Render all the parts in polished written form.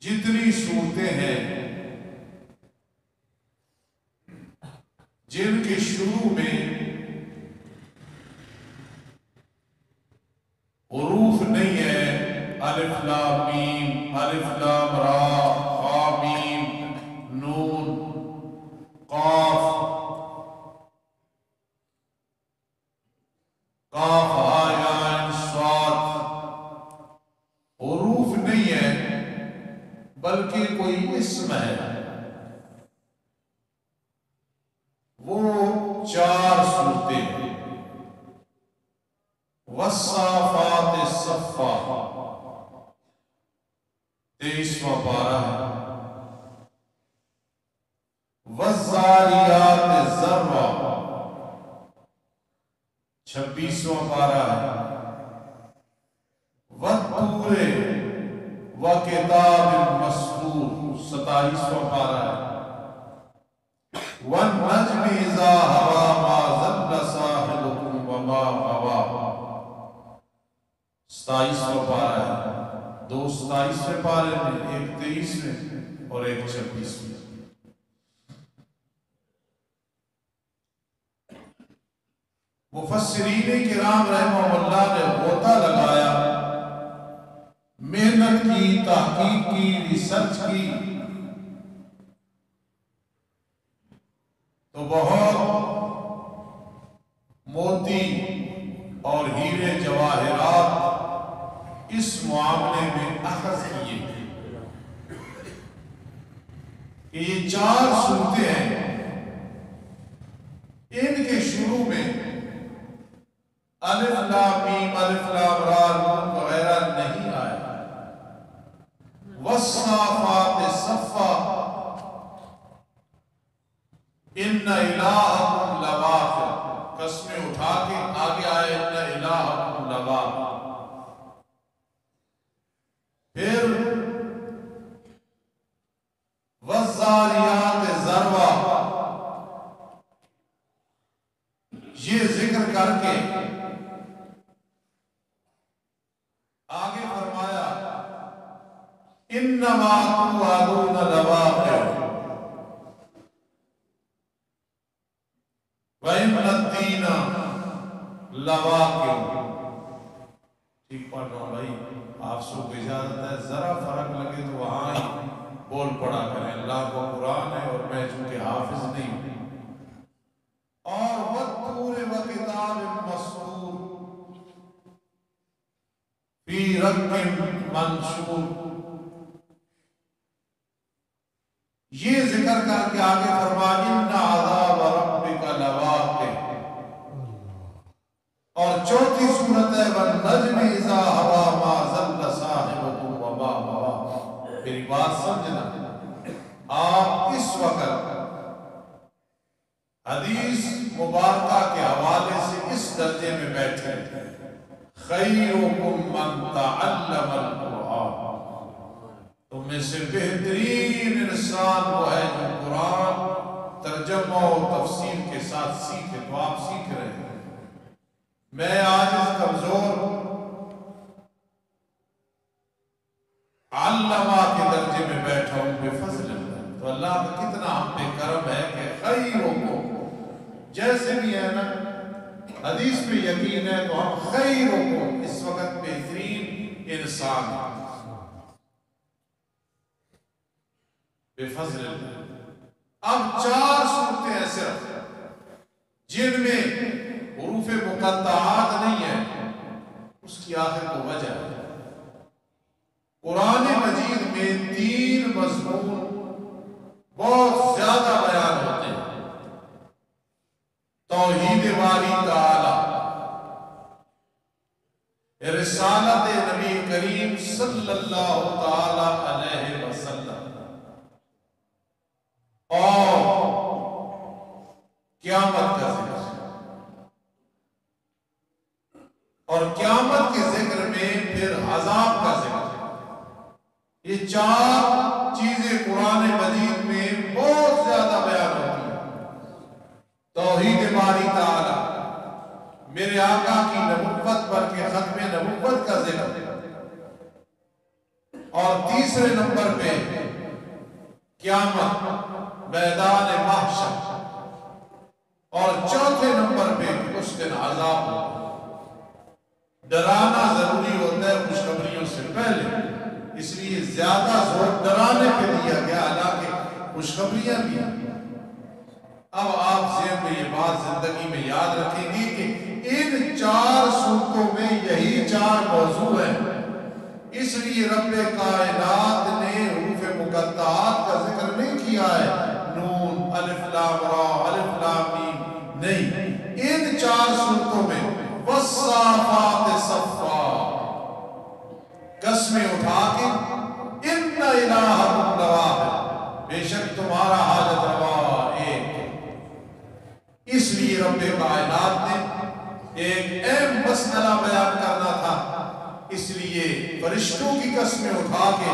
جتنی صورتیں ہیں جن کے شروع میں حروف نہیں ہے، الف لام میم، الف لام را، ہا میم نون قاف، قاف ہا یا عین صاد، حروف نہیں ہے بلکہ کوئی اسم ہے، وہ 4 صورتیں ہیں۔ والصافات صفا 23واں پارہ ہے، والذاریات ذروا 26واں پارہ ہے، والطور وکتاب مسطور 27واں پارہ ہے، والنجم اذا ہوا ما ضل صاحبکم وما غوا 27واں پارہ ہے۔ 2 27ویں پارے میں، ایک 23ویں اور ایک 26ویں۔ مفسرین کرام رحمہ اللہ نے غوطہ لگایا، محنت کی، تحقیق کی، ریسرچ کی، تو بہت موتی اور ہیرے جواہرات اس معاملے میں اخذ کیے کہ یہ 4 صورتیں ہیں، ان کے شروع میں الف لام میم، الف لام را، نون وغیرہ نہیں آیا۔ والصافات صفا ان الہکم لواقع، قسمیں اٹھا کے آگے آئے ان الہکم لواقع۔ پھر والذاریات ذروا، یہ ذکر کر کے آگے فرمایا انما توعدون لواقع وَإِنَّ الدِّينَ لَوَاقِعٌ۔ ٹھیک پڑھ رہا ہوں بھائی، آپ سب کو اجازت ہے، ذرا فرق لگے تو وہاں ہی بول پڑا کریں، اللہ کو قرآن ہے اور میں چونکہ حافظ نہیں ہوں۔ اور وَالطُّورِ وَكِتَابٍ مَّسْطُورٍ فِي رَقٍّ مَّنشُورٍ، یہ ذکر کر کے آگے فرمایا اِنَّ عَذَابَ رَبِّكَ لَوَاقِعٌ۔ اور 4تھی صورت ہے وَالنَّجْمِ إِذَا هَوَىٰ مَا ضَلَّ صَاحِبُكُمْ وَمَا غَوَىٰ۔ میری بات سمجھنا، آپ اس وقت حدیث مبارکہ کے حوالے سے اس درجے میں بیٹھے خَيْرُكُمْ مَنْ تَعَلَّمَ الْقُرْآنَ، تم میں سے بہترین انسان وہ ہے جو قرآن ترجمہ و تفسیر کے ساتھ سیکھے۔ تو آپ سیکھ رہے ہیں، میں آج اس کمزور علامہ کے درجے میں بیٹھا ہوں بفضل اللہ۔ تو اللہ کا کتنا ہم پہ کرم ہے کہ خیرکم، جیسے بھی ہے نا حدیث پہ یقین ہے تو ہم خیرکم اس وقت بہترین انسان ہیں بفضل اللہ۔ اب 4 صورتیں ہیں صرف جن میں حروف مقطعات نہیں ہیں، اس کی آخر کو وجہ ہے قرآن مجید میں 3 مضمون بہت زیادہ بیان ہوتے ہیں: توحید باری تعالی، رسالت نبی کریم صلی اللہ تعالی علیہ وسلم، اور قیامت کا ذکر۔ اور قیامت کے ذکر میں پھر عذاب کا ذکر۔ یہ 4 چیزیں قرآن مجید میں بہت زیادہ بیان ہوتی ہیں: توحید باری تعالی، میرے آقا کی نبوت پر کے ختم نبوت کا ذکر، اور تیسرے نمبر پہ قیامت، میدان محشر، اور چوتھے نمبر پہ اس دن عذاب ہوگا۔ ڈرانا ضروری ہوتا ہے خوشخبریوں سے پہلے، اس لیے زیادہ زور ڈرانے پہ دیا گیا، حالانکہ خوشخبریاں بھی ہیں۔ اب آپ ذہن میں یہ بات زندگی میں یاد رکھیں گے کہ ان 4 صورتوں میں یہی 4 موضوع ہیں۔ اس لیے رب کائنات نے حروف مقطعات کا ذکر نہیں کیا ہے، نون، الف لام را، الف لام میم نہیں۔ ان 4 صورتوں میں والصافات صفا، قسمیں اٹھا کے ان الہکم لواحد، بے شک تمہارا حاجت روا ایک۔ اس لیے رب کائنات نے ایک اہم مسئلہ بیان کرنا تھا، اس لیے فرشتوں کی قسمیں اٹھا کے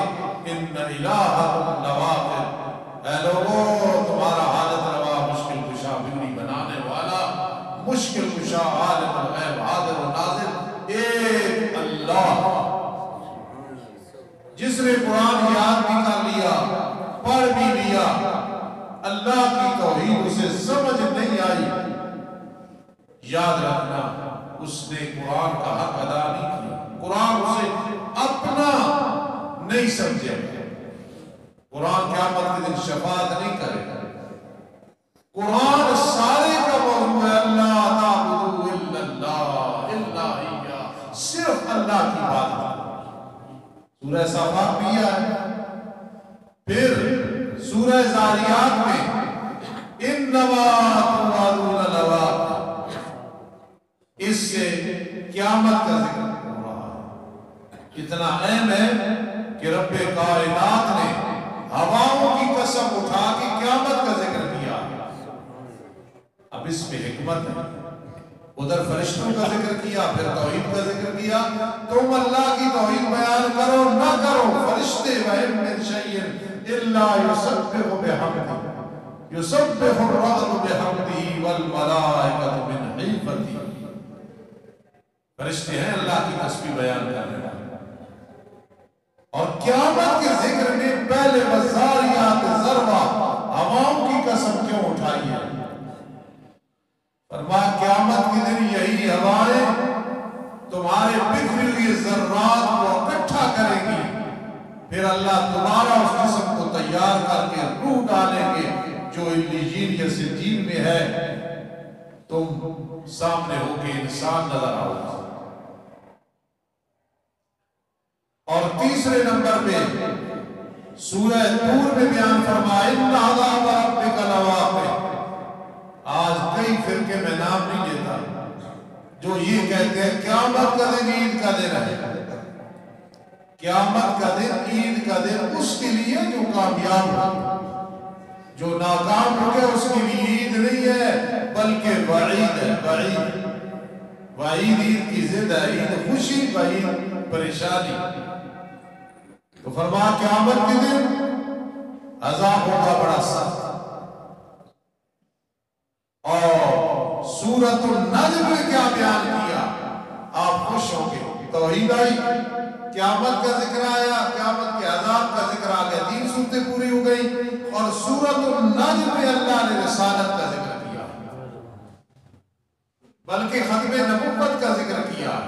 ان الہکم لواحد، اے لوگوں تمہارا حاجت روا، مشکل کشا، بگڑی بنانے والا، مشکل کشا، عالم الغیب، حاضر و ناظر ایک اللہ، جس نے قرآن یاد بھی کر لیا، پڑھ بھی لیا، اللہ کی توحید اسے سمجھ نہیں آئی، یاد رکھنا اس نے قرآن کا حق ادا نہیں کیا، قرآن اسے اپنا نہیں سمجھے، قرآن قیامت کے دن شفاعت نہیں کرے گا۔ قرآن سارے کا موضوع ہے اللہ تعبدوا الا اللہ، الا ایہ، صرف اللہ کی بات ہے۔ سورہ صافات بھی ہے، پھر سورہ ذاریات میں انما توعدون لواقع، اس سے قیامت کا ذکر ہو رہا ہے۔ اتنا اہم ہے کہ رب کائنات نے ہواؤں کی قسم اٹھا کے قیامت کا ذکر کیا۔ اب اس میں حکمت ہے، ادھر فرشتوں کا ذکر کیا، پھر توحید کا ذکر کیا۔ تم اللہ کی توحید بیان کرو نہ کرو، فرشتے وَإِن مِّن شَيْءٍ إِلَّا يُسَبِّحُ بِحَمْدِهِ يُسَبِّحُ الرَّعْدُ بِحَمْدِهِ وَالْمَلَائِكَةُ مِنْ خِيفَتِهِ، فرشتے ہیں اللہ کی تسبیح بیان کرنے والے۔ اور قیامت کے ذکر میں پہلے وَالذَّارِيَاتِ ذَرْوًا، ہواؤں کی قسم کیوں اٹھائی ہے؟ فرمایا قیامت کے دن یہی ہوائیں تمہارے بکھری ہوئے ذرات کو اکٹھا کریں گی، پھر اللہ تمہارا اس جسم کو تیار کر کے روح ڈالیں گے جو علیین یا سجین میں ہے، تم سامنے ہو کے انسان نظر آؤ گے۔ اور تیسرے نمبر پہ سورہ طور میں بیان فرمایا ان عذاب ربک لواقع۔ آج کئی فرقے میں نام نہیں لیتا جو یہ کہتے ہیں قیامت کا دن عید کا دن ہے، قیامت کا دن عید کا دن اس کے لیے جو کامیاب ہو، جو ناکام ہو گیا اس کے لیے عید نہیں ہے بلکہ وعید ہے، وعید، وعید عید کی ضد ہے، عید خوشی، وعید پریشانی۔ تو فرمایا قیامت کے دن عذاب ہوگا بڑا سخت۔ اور سورۃ النجم میں کیا بیان کیا؟ آپ خوش ہوں گے، توحید آئی، قیامت کا ذکر آیا، قیامت کے عذاب کا ذکر آ گیا، 3 صورتیں پوری ہو گئی۔ اور سورۃ النجم میں اللہ نے رسالت کا ذکر کیا، بلکہ ختم نبوت کا ذکر کیا،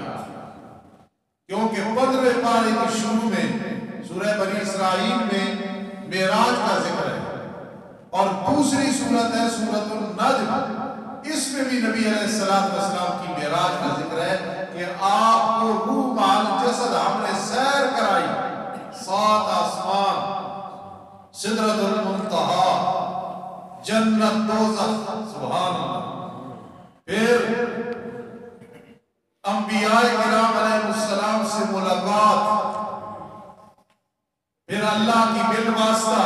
کیونکہ 15 پارے کی شروع میں سورہ بنی اسرائیل میں معراج کا ذکر ہے، اور دوسری سورت ہے سورۃ النجم، اس میں بھی نبی علیہ السلام کی معراج کا ذکر ہے کہ آپ کو روح مال جسد ہم نے سیر کرائی، 7 آسمان، سدرۃ المنتہا، جنت، دوزخ، سبحان اللہ، پھر انبیاء کرام علیہ السلام سے ملاقات، پھر اللہ کی بالواسطہ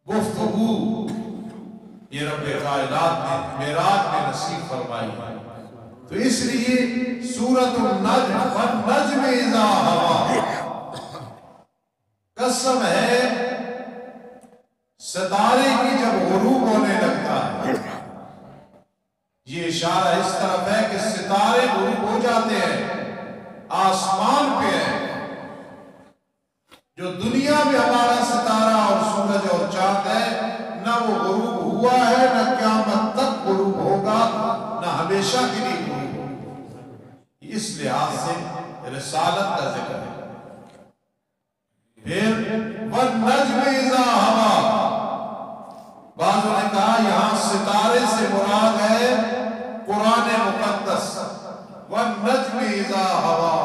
گفتگو، یہ رب کائنات نے معراج میں نصیب فرمائی ہے۔ تو اس لیے سورۃ النجم والنجم اذا ہوا، قسم ہے ستارے کی جب غروب ہونے لگتا ہے، یہ اشارہ اس طرف ہے کہ ستارے غروب ہو جاتے ہیں، آسمان پہ ہے، جو دنیا میں ہمارا ستارہ اور سورج اور چاند ہے، نہ وہ غروب ہوا ہے، نہ قیامت تک غروب ہوگا، نہ ہمیشہ کے لیے غروب ہوگا۔ اس لحاظ سے رسالت کا ذکر ہے۔ پھر وَالنَّجْمِ إِذَا هَوَىٰ، بعضوں نے کہا یہاں ستارے سے مراد ہے قرآن مقدس۔ وَالنَّجْمِ إِذَا هَوَىٰ،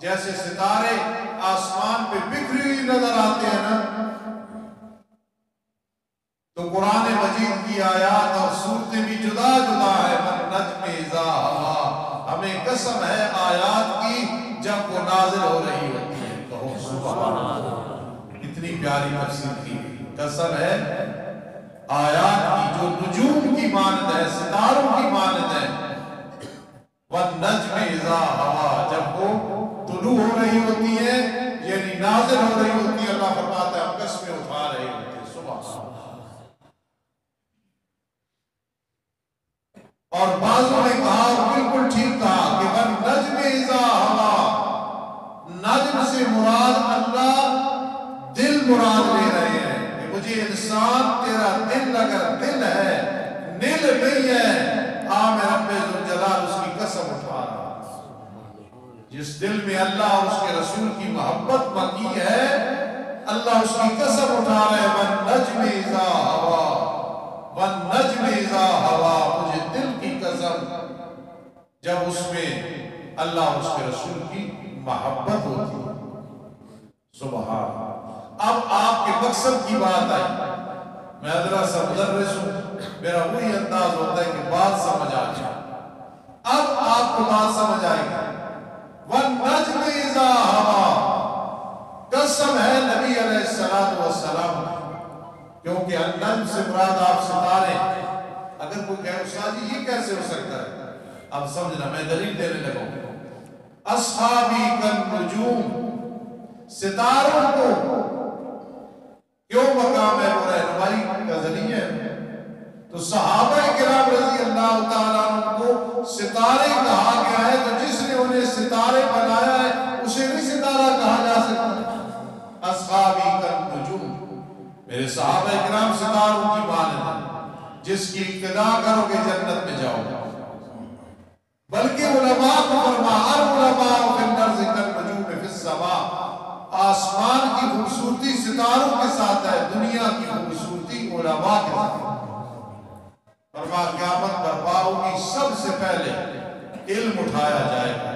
جیسے ستارے آسمان پہ بکھری ہوئی نظر آتے ہیں نا، تو قرآن مجید کی آیات اور صورتیں بھی جدا جدا ہے۔ وَالنَّجْمِ إِذَا هَوَىٰ، ہمیں قسم ہے آیات کی جب وہ نازل ہو رہی ہوتی ہے۔ کہو سبحان اللہ، اتنی پیاری تفسیر کی، قسم ہے آیات کی جو نجوم کی مانند ہے، ستاروں کی مانند ہے۔ وَالنَّجْمِ إِذَا هَوَىٰ، جب وہ طلوع ہو رہی ہوتی ہے یعنی نازل ہو رہی ہوتی ہے، اللہ فرماتا ہے ہم قسمیں اٹھا رہے ہوتے ہیں۔ سبحان اللہ۔ اور بعضوں نے کہا اور بالکل ٹھیک کہا کہ وَالنَّجْمِ إِذَا هَوَىٰ، نجم سے مراد اللہ دل مراد لے رہے ہیں کہ مجھے انسان تیرا دل اگر دل ہے، نیل نہیں ہے، میں رب ذوالجلال اس کی قسم اٹھا رہا ہوں۔ جس دل میں اللہ اور اس کے رسول کی محبت باقی ہے، اللہ اس کی قسم اٹھا رہے ہیں۔ وَالنَّجْمِ إِذَا هَوَىٰ، وَالنَّجْمِ إِذَا هَوَىٰ، مجھے دل کی قسم جب اس میں اللہ اور اس کے رسول کی محبت ہوتی ہے۔ سبحان۔ اب آپ کے مقصد کی بات آئی، میں ادرا سا مدرس ہوں، میرا وہی انداز ہوتا ہے کہ بات سمجھ آ جائے۔ اب آپ کو بات سمجھ آئے گی۔ وَالنَّجْمِ إِذَا هَوَىٰ، قسم ہے نبی علیہ السلام، کیونکہ النجم سے مراد آپ ستارے۔ اگر کوئی کہے استاد جی یہ کیسے ہو سکتا ہے، اب سمجھنا، میں دلیل دینے لگا ہوں۔ اصحابی کالنجوم، ستاروں کو کیوں مقام ہے وہ رہنمائی کا ذریعہ ہے، تو صحابہ کرام رضی اللہ تعالیٰ عنہ کو ستارے کہا گیا ہے، تو جس نے انہیں ستارے بنایا ہے اسے نہیں ستارہ کہا جا سکتا۔ اصحابی کالنجوم، میرے صحابہ کرام ستاروں کی مانند ہیں، جس کی اقتداء کرو گے جنت میں جاؤ گے۔ بلکہ علماء کو فرمایا العلماء فی الارض کالنجوم فی السماء، آسمان کی خوبصورتی ستاروں کے ساتھ ہے، دنیا کی خوبصورتی علماء کے ساتھ ہے۔ فرمایا قیامت برپا ہوگی، سب سے پہلے علم اٹھایا جائے گا۔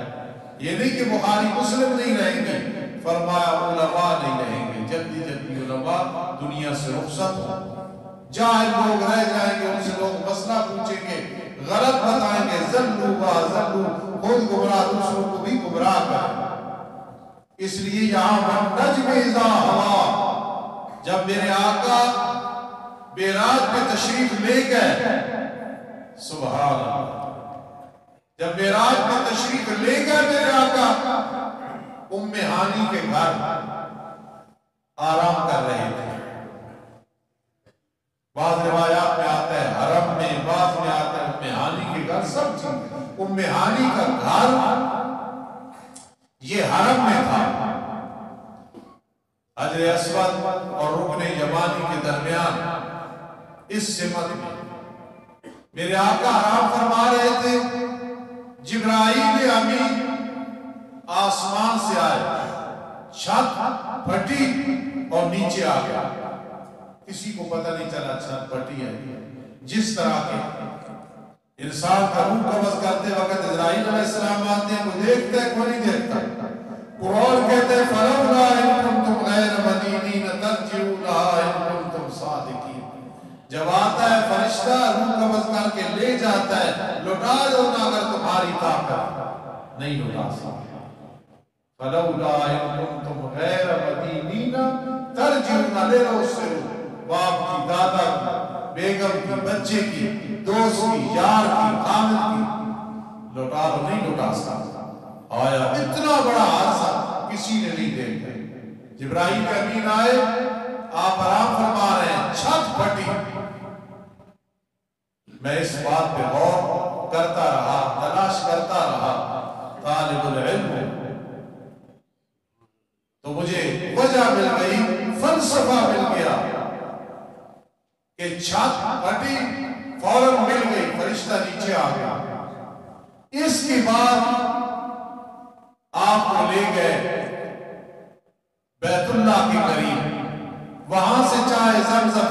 یہ نہیں کہ بخاری مسلم نہیں رہیں گے، فرمایا علماء نہیں رہیں گے، جلدی جلدی علماء دنیا سے رخصت ہوں، جاہل لوگ رہ جائیں گے، ان سے لوگ مسئلہ پوچھیں گے، غلط بتائیں گے، ذلوا وذلوا، خود گمراہ دوسروں کو بھی گمراہ کریں۔ اس لیے یہاں وَالنَّجْمِ إِذَا هَوَىٰ، جب میرے آقا معراج پہ تشریف لے گئے، سبحان اللہ، جب معراج پہ تشریف لے گئے میرے آقا، ام ہانی کے گھر آرام کر رہے تھے۔ بعض روایات میں آتا ہے حرم میں، بعض میں آتا ہے ام ہانی کے گھر، سب چیز۔ ام ہانی کا گھر یہ حرم میں تھا، حجر اسود اور رکن یمانی کے درمیان، اس سمت میں میرے آقا آرام فرما رہے تھے۔ جبرائیل امین آسمان سے آئے، چھت پھٹی اور نیچے آ گیا، کسی کو پتہ نہیں چلا چھت پھٹی ہے۔ جس طرح کے انسان کا روح قبض کرتے وقت اسرائیل علیہ السلام آتے ہیں، وہ دیکھتا ہے کوئی نہیں دیکھتا۔ قرآن کہتے ہیں فَلَوْلَا إِن كُنتُمْ غَيْرَ مَدِينِينَ تَرْجِعُونَهَا إِن كُنتُمْ صَادِقِينَ، جب آتا ہے فرشتہ روح قبض کر کے لے جاتا ہے، لوٹا دو نا اگر تمہاری طاقت نہیں لوٹا سکتا۔ فَلَوْلَا إِن كُنتُمْ غَيْرَ مَدِينِينَ تَرْجِعُونَهَا، لے لو اس سے باپ کی، دادا کی، بیگم کی، بچے کی، دوست کی، یار کی، خامد کی، لوٹا دو، نہیں لوٹا سکتا۔ آیا اتنا بڑا حادثہ کسی نے نہیں دیکھا۔ جبرائیل امین آئے، آپ آرام فرما رہے ہیں، چھت پھٹی۔ میں اس بات پہ غور کرتا رہا، تلاش کرتا رہا، طالب العلم تو مجھے وجہ مل گئی، فلسفہ مل گیا کہ چھت پھٹی، فوراً مل گئی، فرشتہ نیچے آ گیا۔ اس کے بعد آپ کو لے گئے بیت اللہ کے قریب، وہاں سے چائے زمزم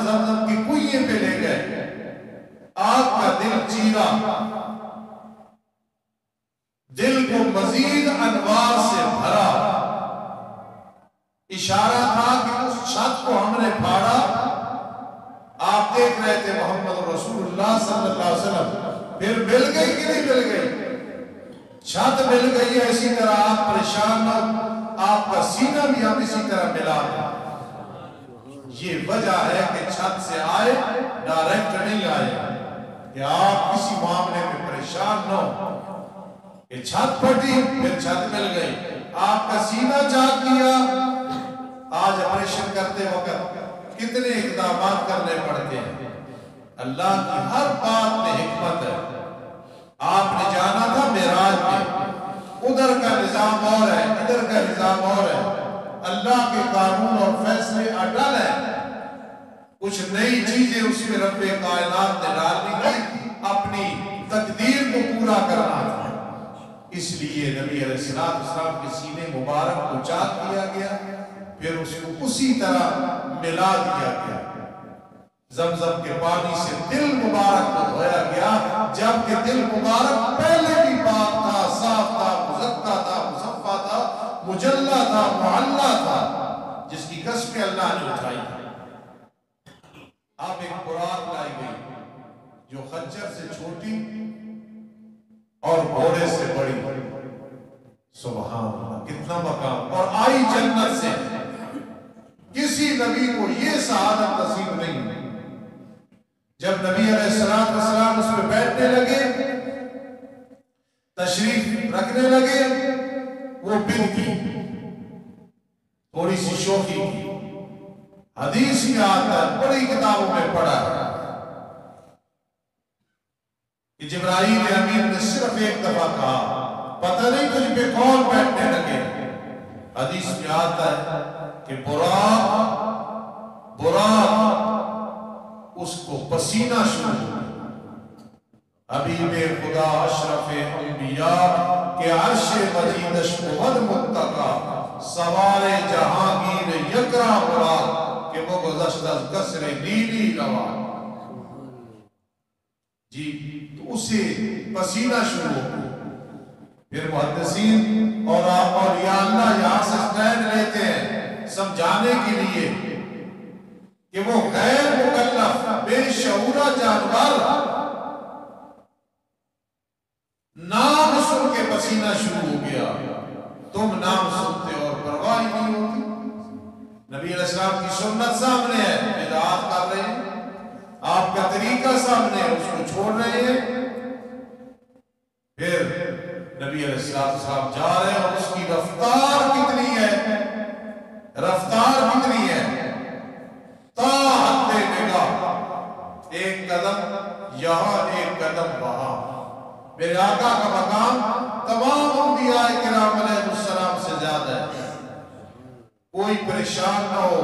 کی کنویں پہ لے گئے، آپ کا دل چیرا، دل کو مزید انوار سے بھرا، اشارہ تھا کہ اس چھت کو ہم نے پھاڑا۔ آپ دیکھ رہے تھے محمد رسول اللہ صلی اللہ علیہ وسلم، پھر مل گئی کہ نہیں مل گئی؟ چھت مل گئی، اسی طرح آپ پریشان نہ، آپ کا سینہ بھی ہم اسی طرح ملا ہے۔ یہ وجہ ہے کہ چھت سے آئے، ڈائریکٹ نہیں آئے، کہ آپ کسی معاملے میں پریشان نہ ہو کہ چھت پھٹی پھر چھت مل گئی، آپ کا سینہ چاک کیا۔ آج آپریشن کرتے وقت کتنے اقدامات کرنے پڑتے ہیں، اللہ کی ہر بات میں حکمت ہے۔ آپ نے جانا تھا معراج میں، ادھر کا نظام اور ہے، ادھر کا نظام اور ہے، اللہ کے قانون اور فیصلے اٹل ہیں۔ کچھ نئی چیزیں اس میں رب کائنات نے ڈالنی تھی، اپنی تقدیر کو پورا کرنا تھا۔ اس لیے نبی علیہ السلام کے سینے مبارک کو چاک کیا گیا، پھر اس کو اسی طرح ملا دیا گیا۔ زمزم کے پانی سے دل مبارک کو دھویا گیا، جبکہ دل مبارک پہلے بھی پاک تھا، صاف تھا، مزکا تھا، مصفا تھا، مجلہ تھا، معلہ تھا، جس کی قسمیں اللہ نے اٹھائی۔ اب ایک براق لائی گئی جو خنجر سے چھوٹی اور گھوڑے سے بڑی، سبحان اللہ، کتنا مقام، اور آئی جنت سے۔ کسی نبی کو یہ سعادت نصیب نہیں۔ جب نبی علیہ السلام اس پہ بیٹھنے لگے، تشریف رکھنے لگے، وہ بن کی تھوڑی سی شوخی کی، حدیث میں آتا ہے، بڑی کتابوں میں پڑھا ہے کہ جبرائیل امین نے صرف ایک دفعہ کہا، پتہ نہیں تجھ پہ کون بیٹھنے لگے۔ حدیث میں آتا ہے کہ براق اس کو پسینہ شروع ہو، حبیب خدا اشرف انبیاء کے عرش مجیدش بود متقا، سوار جہانگیر یکرا براق کہ وہ گزشت از قصر نیلی روا۔ جی تو اسے پسینہ شروع ہو۔ پھر محدثین اور اولیاء اللہ یہاں سے اسٹینڈ لیتے ہیں سمجھانے کے لیے کہ وہ غیر مکلف بے شعورہ جانور نام سن کے پسینہ شروع ہو گیا، تم نام سنتے اور پرواہ نہیں ہوتی۔ نبی علیہ السلام کی سنت سامنے ہے، بدعات کر رہے ہیں، آپ کا طریقہ سامنے ہے، اس کو چھوڑ رہے ہیں۔ پھر نبی علیہ السلام جا رہے ہیں اور اس کی رفتار کتنی ہے، رفتار کتنی ہے، تا حد نگاہ، ایک قدم یہاں ایک قدم وہاں۔ میرے آقا کا مقام تمام انبیاء کرام علیہ السلام سے زیادہ ہے۔ کوئی پریشان نہ ہو،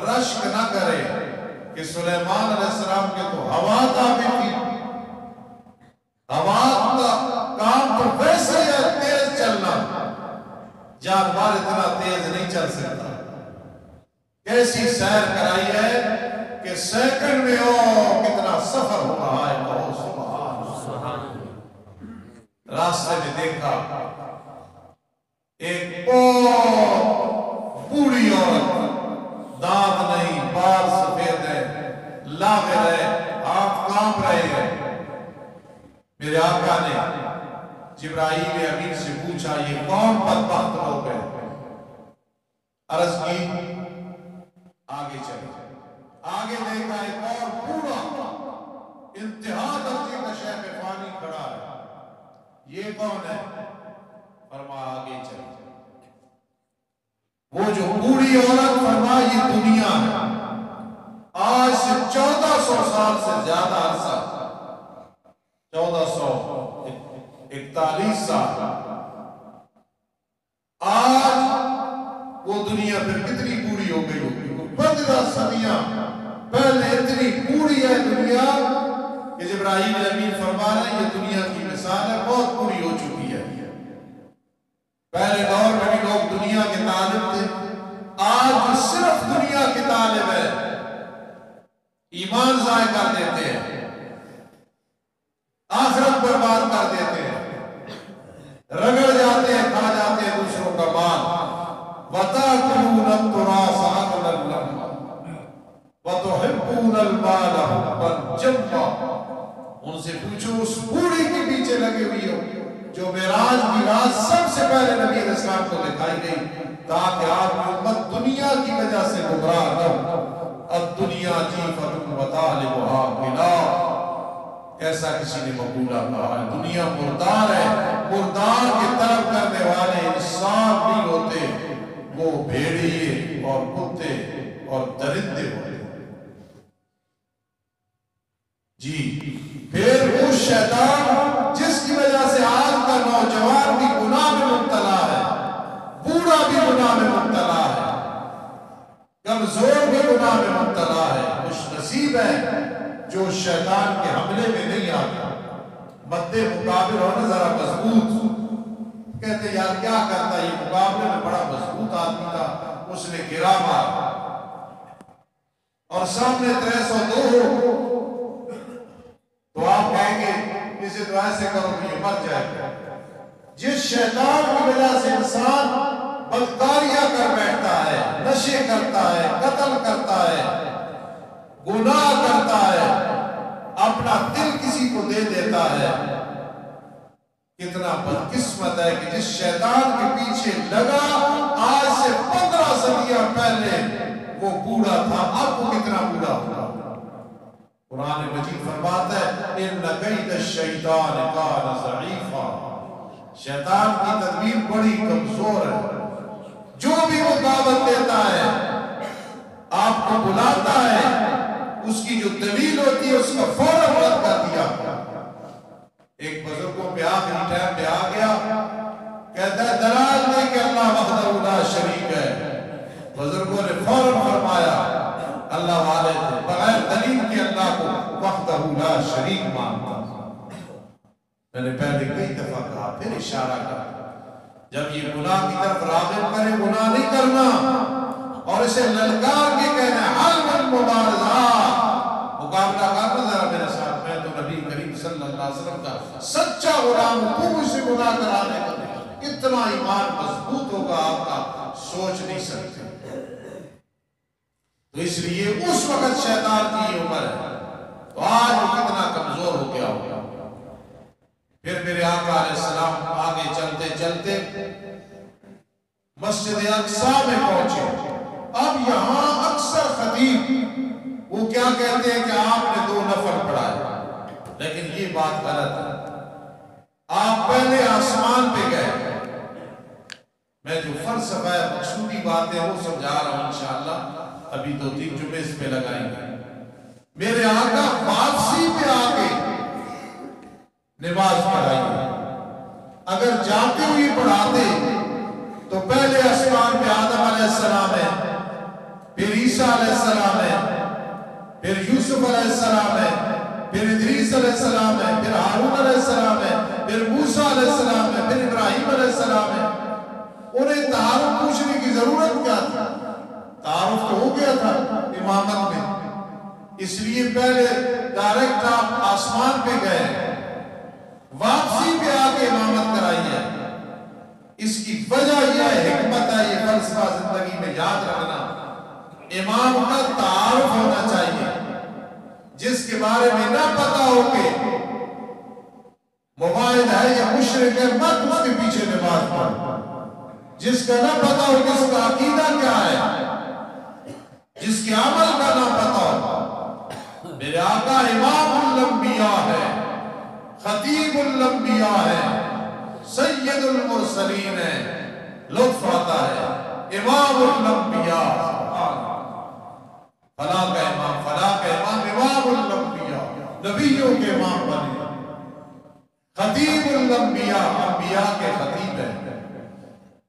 رشک نہ کرے کہ سلیمان علیہ السلام کے تو ہوا تابع تھی، ہوا کا کام تو ویسے ہے تیز چلنا، جانور اتنا تیز نہیں چل سکتا۔ کیسی سیر کرائی ہے کہ سیکنڈ میں کتنا سفر ہو رہا ہے، کہو سبحان اللہ۔ راستے میں دیکھا ایک بہت بوڑھی عورت، دانت نہیں، بال سفید ہے، لاغر ہے، آپ کانپ رہے ہیں۔ میرے آقا نے جبرائیل امین سے پوچھا یہ کون بدبخت لوگ ہیں؟ عرض کی آگے چلے، آگے دیکھا ایک اور بوڑھا انتہا درجے کا شیخ فانی کھڑا ہے، یہ کون ہے؟ فرمایا آگے چلے۔ وہ جو بوڑھی عورت، فرمایا یہ دنیا ہے، آج سے 1400 سال سے زیادہ عرصہ، 1441 سال دنیا پھر کتنی بوڑھی ہو گئی ہوگی؟ 15 صدیاں پہلے اتنی بوڑھی ہے دنیا کہ جبرائیل امین فرما رہے ہیں یہ دنیا کی مثال ہے، بہت بوڑھی ہو چکی ہے۔ پہلے دور میں بھی لوگ دنیا کے طالب تھے، آج صرف دنیا کے طالب ہے، ایمان ضائع کر دیتے ہیں، آخرت برباد کر دیتے ہیں، رگڑ جاتے ہیں، کھا جاتے ہیں دوسروں کا مال۔ وَتَأْكُلُونَ التُّرَاثَ أَكْلًا لَمًّا وَتُحِبُّونَ الْمَالَ حُبًّا جَمًّا۔ ان سے پوچھو اس بوڑھی کے پیچھے لگے ہوئی ہو جو معراج کی رات سب سے پہلے نبی علیہ السلام کو دکھائی گئی تاکہ آپ کی امت دنیا کی وجہ سے گمراہ نہ ہو۔ الدنیا جیفۃ وطالبها غلا، ایسا کسی نے مقولہ کہا ہے، دنیا مردار ہے، مردار کی طرف کرنے والے انسان نہیں ہوتے، وہ بھیڑیے اور کتے اور درندے ہوتے ہیں۔ جی پھر وہ شیطان جس کی وجہ سے آج کا نوجوان بھی گناہ میں مبتلا ہے، بوڑھا بھی گناہ میں مبتلا ہے، کمزور بھی گناہ میں مبتلا ہے، خوش نصیب ہے جو شیطان کے حملے میں نہیں آتا، مد مقابل ہونا ذرا مضبوط۔ کہتے یار کیا کرتا، یہ مقابلے میں بڑا مضبوط آدمی تھا، اس نے گرا مارا، اور سامنے 302 ہو تو آپ کہیں گے اسے تو ایسے کرو کہ یہ مر جائے گا۔ جس شیطان کی وجہ سے انسان بدکاریاں کر بیٹھتا ہے، نشے کرتا ہے، قتل کرتا ہے، گناہ کرتا ہے، اپنا دل کسی کو دے دیتا ہے، کتنا بدقسمت ہے کہ جس شیطان کے پیچھے لگا آج سے 15 صدیاں پہلے وہ بوڑھا تھا، اب وہ کتنا بوڑھا ہوگا۔ قرآن مجید فرماتا ہے ان کید الشیطان کان ضعیفا، شیطان کی تدبیر بڑی کمزور ہے، جو بھی وہ دعوت دیتا ہے، آپ کو بلاتا ہے، اس کی جو دلیل ہوتی ہے اس کا فوراً رد کر دیا۔ ایک بزرگوں پہ آخری ٹائم پہ آ گیا، کہتا ہے دلال دے کہ اللہ وحدہ لا شریک ہے، بزرگوں نے فوراً فرمایا اللہ والے تھے، بغیر دلیل کے اللہ کو وحدہ لا شریک مانتا۔ میں نے پہلے کئی دفعہ کہا، پھر اشارہ کہا، جب یہ گناہ کی طرف راغب کرے گناہ نہیں کرنا، اور اسے للکار کے کہنا حلم المبارزہ، مقابلہ کرنا ذرا میرے ساتھ، میں تو نبی کریم صلی اللہ علیہ وسلم کا سچا غلام ہوں، تم اسے گناہ کرانے کا اتنا ایمان مضبوط ہوگا آپ کا سوچ نہیں سکتے۔ تو اس لیے اس وقت شیطان کی عمر ہے، تو آج وہ کتنا کمزور ہو گیا ہوگا۔ پھر میرے آقا علیہ السلام آگے چلتے چلتے مسجد اقصی میں پہنچے۔ اب یہاں اکثر خطیب وہ کیا کہتے ہیں کہ آپ نے 2 نفل پڑھائے، لیکن یہ بات غلط ہے۔ آپ پہلے آسمان پہ گئے، میں جو فلسفہ ہے مقصودی باتیں وہ سمجھا رہا ہوں انشاءاللہ، ابھی 2-3 جمعے اس پہ لگائیں گے۔ میرے آقا واپسی پہ آگے نماز پڑھائی، اگر جاتے ہوئی پڑھاتے تو پہلے آسمان پہ آدم علیہ السلام ہے، پھر عیسیٰ علیہ السلام ہے، پھر یوسف علیہ السلام ہے، پھر ادریس علیہ السلام ہے، پھر ہارون علیہ السلام ہے، پھر موسیٰ علیہ السلام ہے، پھر ابراہیم علیہ السلام ہے۔ انہیں تعارف پوچھنے کی ضرورت کیا تھا؟ تعارف تو ہو گیا تھا امامت میں، اس لیے پہلے ڈائریکٹ آپ آسمان پہ گئے، واپسی پہ آ کے امامت کرائی ہے۔ اس کی وجہ یہ حکمت ہے، یہ فلسفہ زندگی میں یاد رکھنا، امام کا تعارف ہونا چاہیے، جس کے بارے میں نہ پتا ہو کہ مباحث ہے یا مشرک ہے مت اس کے پیچھے نماز پڑھ، جس کا نہ پتا ہو کہ اس کا عقیدہ کیا ہے، جس کے عمل کا نہ پتا ہو۔ میرے آقا امام الانبیاء ہے، خطیب الانبیاء ہے، سید المرسلین ہے، لطف آتا ہے امام الانبیاء، فلاں کا امام، فلاں کا امام، امام الانبیاء، نبیوں کے امام بنے، خطیب الانبیاء، انبیاء کے خطیب ہے۔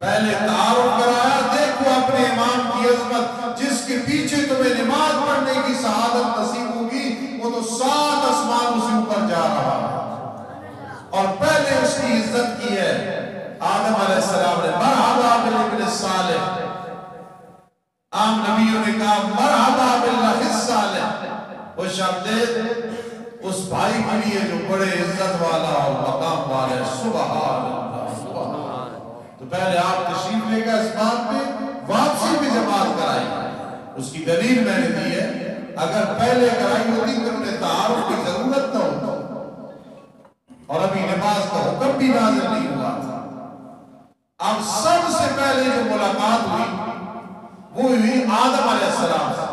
پہلے تعارف کرایا، دیکھو اپنے امام کی عظمت، جس کے پیچھے تمہیں نماز پڑھنے کی سعادت نصیب ہوگی، وہ تو 7 آسمانوں سے اوپر جا رہا ہے، اور پہلے اس کی عزت کی ہے آدم علیہ السلام نے، مرحبا بالابن الصالح، عام نبیوں نے کہا مرحبا باللہ الصالح، وہ شبد اس بھائی کے لیے جو بڑے عزت والا اور مقام والا ہے، سبحان اللہ سبحان اللہ۔ تو پہلے آپ تشریف لے گئے اس بات پہ، واپسی بھی جماعت کرائی، اس کی دلیل میں نے دی ہے، اگر پہلے کرائی ہوتی تو انہیں تعارف کی ضرورت نہ ہوتا، اور ابھی نماز کا حکم بھی نازل نہیں ہوا تھا۔ اب سب سے پہلے جو ملاقات ہوئی وہ ہوئی آدم علیہ السلام سے۔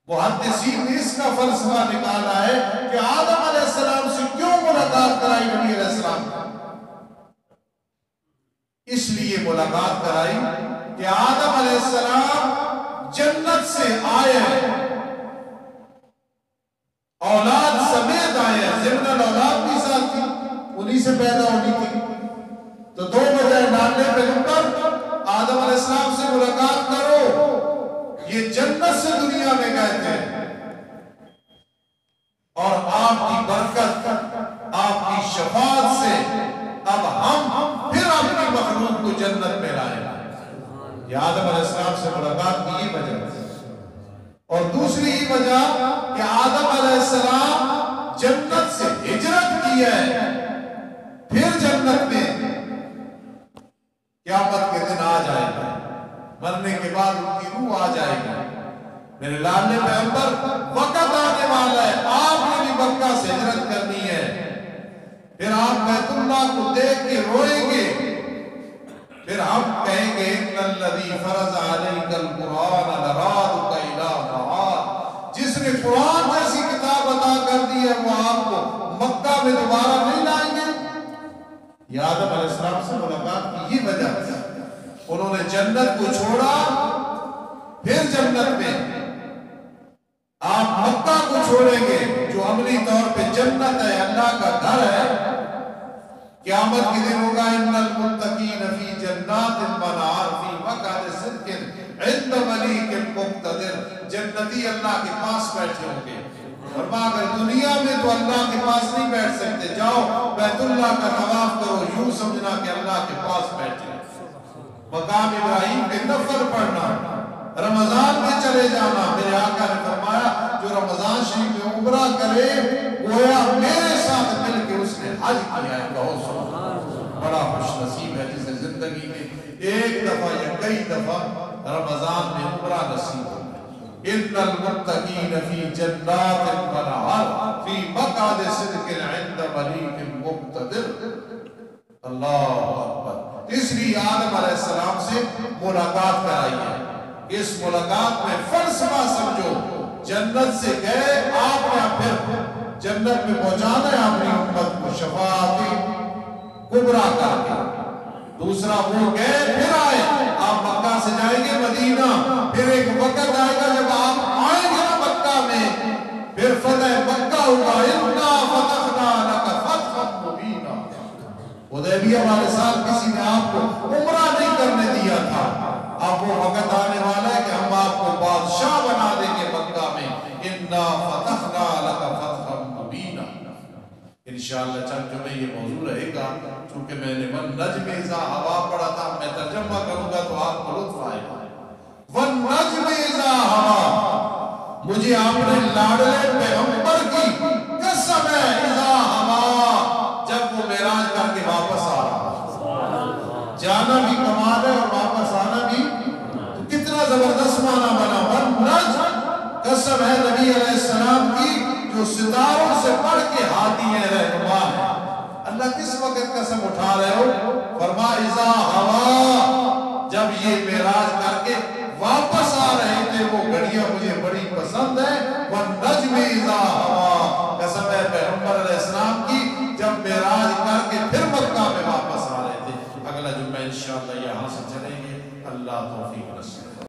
محدثین نے اس کا فلسفہ نکالا ہے کہ آدم علیہ السلام سے کیوں ملاقات کرائی نبی علیہ السلام، اس لیے ملاقات کرائی کہ آدم علیہ السلام جنت سے آئے ہیں، اولاد سمیت آئے ہیں، ضمن اولاد بھی ساتھ تھی، انہی سے پیدا ہونی تھی، تو 2 بجائے ڈالنے پیغمبر آدم علیہ السلام سے ملاقات کرو، یہ جنت سے دنیا میں گئے تھے، اور آپ کی برکت، آپ کی شفاعت سے اب ہم پھر اپنی مخلوق کو جنت میں لائیں۔ یہ آدم علیہ السلام سے ملاقات کی یہ وجہ ہے، اور دوسری ہی وجہ کہ آدم علیہ السلام جنت سے ہجرت کی ہے، پھر جنت میں قیامت کے دن آ جائے گا، مرنے کے بعد ان کی روح آ جائے گی۔ میرے لاڈلے پیغمبر وقت آنے والا ہے، آپ نے بھی مکہ سے ہجرت کرنی ہے، پھر آپ بیت اللہ کو دیکھ کے روئیں گے، پھر ہم کہیں گے ان الذی فرض علیک القرآن لرادک الی معاد، جس نے قرآن جیسی کتاب عطا کر دی ہے وہ آپ کو مکہ میں دوبارہ نہیں لائیں گے۔ یہ آدم علیہ السلام سے ملاقات کی یہ وجہ ہے، انہوں نے جنت کو چھوڑا، پھر جنت میں آپ مکہ کو چھوڑیں گے جو عملی طور پہ جنت ہے، اللہ کا گھر ہے، قیامت کے دن ہوگا ان المتقین فی جنات ونہر فی مقعد صدق عند ملیک مقتدر، جنتی اللہ کے پاس بیٹھے ہوں گے، فرما اگر دنیا میں تو اللہ کے پاس نہیں بیٹھ سکتے، جاؤ بیت اللہ کا طواف کرو، یوں سمجھنا کہ اللہ کے پاس بیٹھے، مقام ابراہیم پہ نفل پڑھنا، رمضان میں چلے جانا، میرے آقا نے فرمایا جو رمضان شریف میں عمرہ کرے گویا میرے ساتھ مل کے اس نے حج کیا ہے، بہت سبحان، بڑا خوش نصیب ہے جسے زندگی میں ایک دفعہ یا کئی دفعہ رمضان میں عمرہ نصیب ہو۔ ان المتقین فی جنات ونہر فی مقعد صدق عند ملیک مقتدر، اللہ اکبر۔ اس لیے آدم علیہ السلام سے ملاقات کرائی ہے، اس ملاقات میں فلسفہ سمجھو، جنت سے گئے آپ نے پھر جنت میں پہنچانا ہے اپنی امت کو شفاعت کبریٰ کر کے، دوسرا وہ گئے پھر آئے، آپ مکہ سے جائیں گے مدینہ، پھر ایک وقت آئے گا جب آپ آئیں گے مکہ میں، پھر فتح مکہ ہوگا، اِنَّا فَتَحْنَا لَكَ فَتْحًا مُبِينًا۔ حدیبیہ والے سال کسی نے آپ کو عمرہ نہیں کرنے دیا تھا، اب وہ وقت آنے والا ہے کہ ہم آپ کو بادشاہ بنا دیں گے مکہ میں، اِنَّا فَتَحْنَا لَكَ فَتْحًا مُبِينًا۔ انشاءاللہ چند جمعے یہ موضوع رہے گا، چونکہ میں نے وَالنَّجْمِ اِذَا ہَوَا پڑھا تھا، میں ترجمہ کروں گا تو آپ کو لطف آئے گا۔ وَالنَّجْمِ اِذَا ہَوَا، مجھے اپنے لاڈلے پیغمبر کی قسم ہے، اِذَا ہَوَا، جب وہ معراج کر کے واپس آ رہا، جانا بھی کمال ہے اور واپس آنا بھی، تو کتنا زبردست معنی بنا۔ وَالنَّجْمِ، قسم ہے نبی علیہ السلام کی جو ستاروں سے پڑھ کے ہادی رہنما ہے۔ اللہ کس وقت قسم اٹھا رہے ہو؟ فرما اذا ہوا، جب یہ معراج کر کے واپس آ رہے تھے، وہ گھڑیاں مجھے بڑی پسند ہے۔ وَالنَّجْمِ اذا ہوا، قسم ہے پیغمبر علیہ السلام کی جب معراج کر کے پھر مکہ میں واپس آ رہے تھے۔ اگلا جمعہ انشاءاللہ یہاں سے چلیں گے، اللہ توفیق نصیب۔